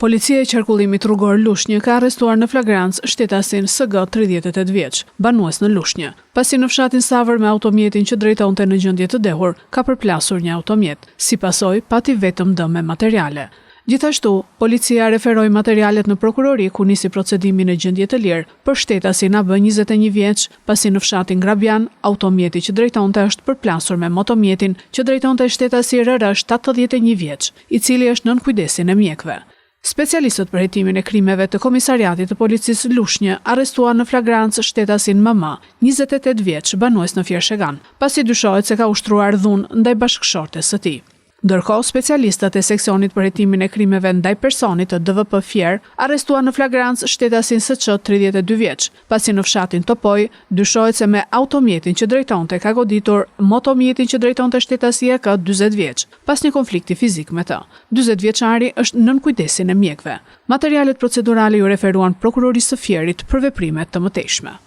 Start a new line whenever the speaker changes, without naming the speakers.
Policia e qarkullimit rrugor Lushnjë ka arrestuar në flagrancë shtetasin SG 38 vjeç, banues në Lushnjë, pasi në fshatin Savër me automjetin që drejtonte në gjendje të dehur, ka përplasur një automjet. Si pasojë, pati vetëm dëme materiale. Gjithashtu, policia referoi materialet në prokurori ku nisi procedimi në gjendje të lirë për shtetasin AB 21 vjeç, pasi në fshatin Grabian, automjeti që drejtonte është përplasur me motomjetin që drejtonte shtetasi RR 71 vjeç, i cili është nën kujdesin e mjekëve. Specialistët për hetimin e krimeve të Komisariatit të Policisë Lushnjë arrestuan në flagrancë shtetasin MM, 28 vjeç, banues në Fiershegan, pasi dyshohet se ka ushtruar dhunë ndaj bashkëshortes së tij. Ndërkohë, specialistët e seksionit për hetimin e krimeve ndaj personit të DVP Fier arrestuan në flagrancë shtetasin SQ 32 vjeç, pasi në fshatin Topoj dyshohet se me automjetin që drejtonte ka goditur motomjetin që drejtonte shtetasia ka 40 vjeç, pas një konflikti fizik me të. 40 vjeçari është nën kujdesin e mjekëve. Materialet procedurale ju referuan prokurorisë së Fierit për veprime të mëtejshme.